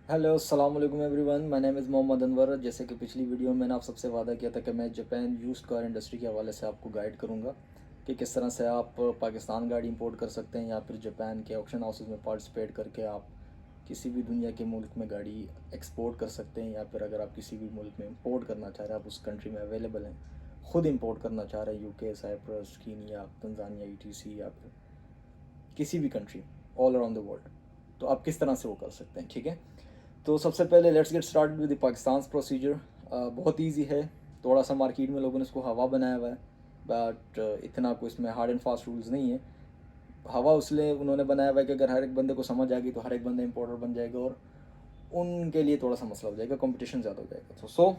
Hello अस्सलाम वालेकुम everyone, my name is Mohammad Anwar. जैसे कि पिछली वीडियो में मैंने आप सबसे वादा किया था कि मैं जापान यूज्ड कार इंडस्ट्री के हवाले से आपको गाइड करूंगा कि किस तरह से आप पाकिस्तान गाड़ी इंपोर्ट कर सकते हैं या फिर जापान के ऑक्शन हाउसेस में पार्टिसिपेट करके आप किसी भी दुनिया के मुल्क में गाड़ी एक्सपोर्ट कर सकते हैं, या फिर अगर आप किसी भी मुल्क में इंपोर्ट करना चाह रहे हैं, आप उस कंट्री में अवेलेबल हैं, ख़ुद इंपोर्ट करना चाह रहे हैं, UK, Cyprus, Kenya, Tanzania, etc या फिर किसी भी country all around the world, तो आप किस तरह से वो कर सकते हैं। ठीक है, तो सबसे पहले let's get started with the Pakistan procedure. बहुत इजी है। थोड़ा सा मार्केट में लोगों ने इसको हवा बनाया हुआ है, बट इतना कोई इसमें हार्ड एंड फास्ट रूल्स नहीं है। हवा उसलिए उन्होंने बनाया हुआ है कि अगर हर एक बंदे को समझ आ गई तो हर एक बंदा इंपोर्टर बन जाएगा और उनके लिए थोड़ा सा मसला हो जाएगा, कंपटीशन ज़्यादा हो जाएगा। तो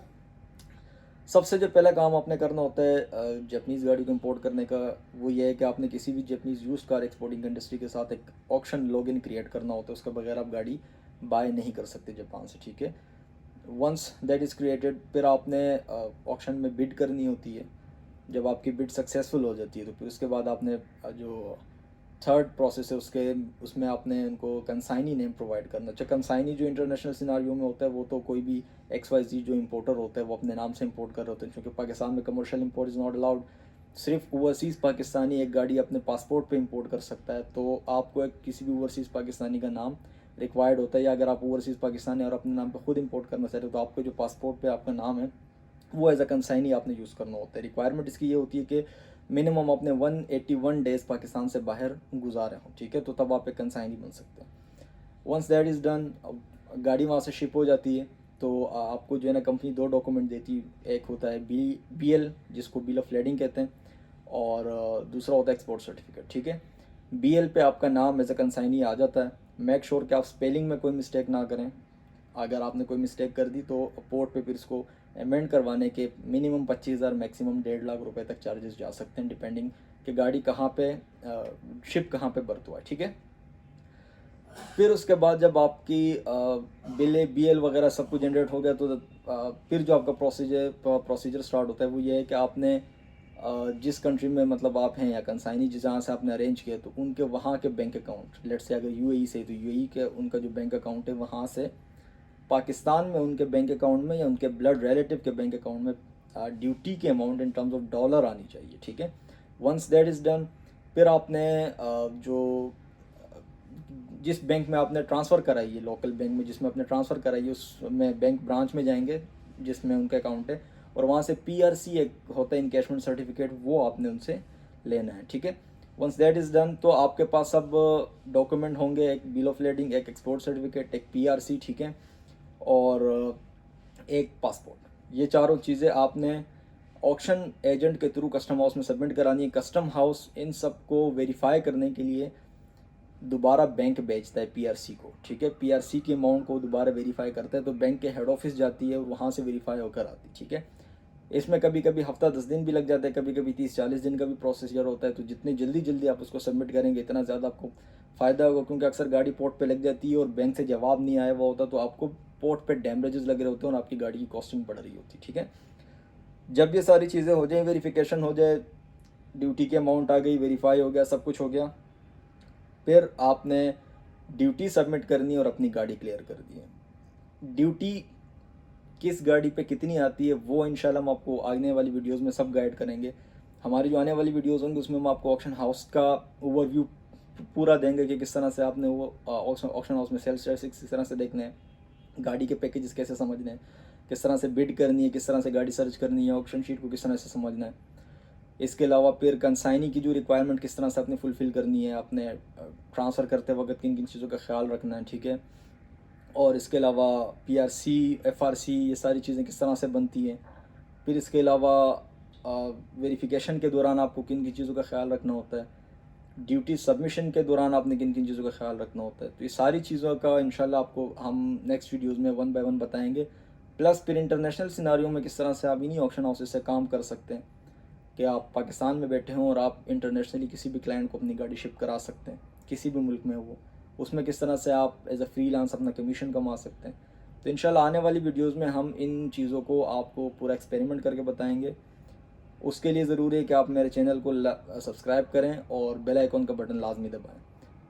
सबसे जो पहला काम आपने करना होता है जापनीज़ गाड़ी को इंपोर्ट करने का, वो ये है कि आपने किसी भी Japanese used car exporting industry के साथ एक ऑक्शन लॉगिन क्रिएट करना होता है। उसके बगैर आप गाड़ी बाय नहीं कर सकते जापान से। ठीक है, वंस दैट इज़ क्रिएटेड, फिर आपने ऑक्शन में बिड करनी होती है। जब आपकी बिड सक्सेसफुल हो जाती है तो फिर उसके बाद आपने जो थर्ड प्रोसेस है उसमें आपने उनको कंसाइनी नेम प्रोवाइड करना। अच्छा, कंसाइनी जो इंटरनेशनल सिनारियो में होता है वो तो कोई भी XYZ जो इंपोर्टर होता है वो अपने नाम से इंपोर्ट कर रहे होते हैं, क्योंकि पाकिस्तान में commercial import is not allowed. सिर्फ ओवरसीज़ पाकिस्तानी एक गाड़ी अपने पासपोर्ट पे इंपोर्ट कर सकता है, तो आपको एक किसी भी ओवरसीज़ पाकिस्तानी का नाम रिक्वायर्ड होता है, या अगर आप ओवरसीज़ पाकिस्तानी और अपने नाम पे खुद इंपोर्ट करना चाहते हो तो आपको जो पासपोर्ट पे आपका नाम है वो एज अ कंसाइनी आपने यूज़ करना होता है। रिक्वायरमेंट इसकी ये होती है कि मिनिमम अपने 181 डेज़ पाकिस्तान से बाहर गुजारे हों। ठीक है, तो तब आप एक कंसाइनी बन सकते हैं। वंस दैट इज़ डन, गाड़ी वहाँ से शिप हो जाती है तो आपको जो है ना कंपनी दो डॉक्यूमेंट देती है। एक होता है BL, जिसको बिल ऑफ लेडिंग कहते हैं, और दूसरा होता है एक्सपोर्ट सर्टिफिकेट। ठीक है, BL पे आपका नाम एज अ कंसाइनी आ जाता है। मेक श्योर कि आप स्पेलिंग में कोई मिस्टेक ना करें। अगर आपने कोई मिस्टेक कर दी तो पोर्ट पे फिर इसको अमेंड करवाने के मिनिमम 25,000 मैक्सिमम 1.5 लाख रुपए तक चार्जेस जा सकते हैं, डिपेंडिंग कि गाड़ी कहाँ पे शिप कहाँ पे बर्थ हुआ है। ठीक है, फिर उसके बाद जब आपकी बिल BL वगैरह सब कुछ जनरेट हो गया तो फिर जो आपका प्रोसीजर स्टार्ट होता है वो ये है कि आपने जिस कंट्री में मतलब आप हैं या कंसाइनी जहाँ से आपने अरेंज किया तो उनके वहाँ के बैंक अकाउंट, लेट्स से अगर UAE से तो UAE के उनका जो बैंक अकाउंट है वहाँ से पाकिस्तान में उनके बैंक अकाउंट में या उनके ब्लड रिलेटिव के बैंक अकाउंट में ड्यूटी के amount in terms of dollar आनी चाहिए। ठीक है, वंस दैट इज़ डन, फिर आपने जो जिस बैंक में आपने ट्रांसफ़र कराई है, लोकल बैंक में जिसमें आपने ट्रांसफ़र कराई है, उसमें बैंक ब्रांच में जाएंगे जिसमें उनका अकाउंट है, और वहाँ से PRC एक होता है इनकैशमेंट सर्टिफिकेट, वो आपने उनसे लेना है। ठीक है, वंस दैट इज़ डन तो आपके पास सब डॉक्यूमेंट होंगे, एक बिल ऑफ लेडिंग, एक एक्सपोर्ट सर्टिफिकेट, एक PRC। ठीक है, और एक पासपोर्ट। ये चारों चीज़ें आपने ऑक्शन एजेंट के थ्रू कस्टम हाउस में सबमिट करानी है। कस्टम हाउस इन सब को वेरीफाई करने के लिए दोबारा बैंक भेजता है PRC को। ठीक है, PRC की अमाउंट को दोबारा वेरीफाई करता है तो बैंक के हेड ऑफिस जाती है और वहाँ से वेरीफाई होकर आती है। ठीक है, इसमें कभी कभी हफ्ता 10 दिन भी लग जाता है, कभी कभी 30-40 दिन का भी प्रोसीजर होता है। तो जितनी जल्दी जल्दी आप उसको सबमिट करेंगे इतना ज़्यादा आपको फ़ायदा होगा, क्योंकि अक्सर गाड़ी पोर्ट पे लग जाती है और बैंक से जवाब नहीं आया हुआ होता तो आपको पोर्ट पे डैमेजेस लग रहे होते हैं और आपकी गाड़ी की कॉस्टिंग बढ़ रही होती है। ठीक है, जब ये सारी चीज़ें हो जाए, वेरिफिकेशन हो जाए, ड्यूटी की अमाउंट आ गई, वेरीफाई हो गया, सब कुछ हो गया, फिर आपने ड्यूटी सबमिट करनी और अपनी गाड़ी क्लियर कर दी है। ड्यूटी किस गाड़ी पे कितनी आती है वो इंशाल्लाह हम आपको आने वाली वीडियोस में सब गाइड करेंगे। हमारी जो आने वाली वीडियोस होंगी उसमें हम आपको ऑक्शन हाउस का ओवरव्यू पूरा देंगे कि किस तरह से आपने वो ऑक्शन हाउस में सेल्स स्टैटिस्टिक्स किस तरह से देखने हैं, गाड़ी के पैकेजेस कैसे समझने हैं, किस तरह से बिड करनी है, किस तरह से गाड़ी सर्च करनी है, ऑक्शन शीट को किस तरह से समझना है। इसके अलावा फिर कंसाइनी की जो रिक्वायरमेंट किस तरह से आपने फुलफ़िल करनी है, आपने ट्रांसफ़र करते वक्त किन किन चीज़ों का ख्याल रखना है। ठीक है, और इसके अलावा PRC, FRC, ये सारी चीज़ें किस तरह से बनती हैं। फिर इसके अलावा वेरिफिकेशन के दौरान आपको किन किन चीज़ों का ख्याल रखना होता है, ड्यूटी सबमिशन के दौरान आपने किन किन चीज़ों का ख्याल रखना होता है। तो ये सारी चीज़ों का इंशाल्लाह आपको हम नेक्स्ट वीडियोज़ में 1 बाय 1 बताएंगे। प्लस फिर इंटरनेशनल सिनारियो में किस तरह से आप इन्हीं ऑक्शन हाउसेस से काम कर सकते हैं कि आप पाकिस्तान में बैठे हों और आप इंटरनेशनली किसी भी क्लाइंट को अपनी गाड़ी शिप करा सकते हैं, किसी भी मुल्क में हो, उसमें किस तरह से आप एज अ फ्रीलांस अपना कमीशन कमा सकते हैं। तो इंशाल्लाह आने वाली वीडियोस में हम इन चीज़ों को आपको पूरा एक्सपेरिमेंट करके बताएंगे। उसके लिए ज़रूरी है कि आप मेरे चैनल को सब्सक्राइब करें और बेल आइकॉन का बटन लाजमी दबाएं,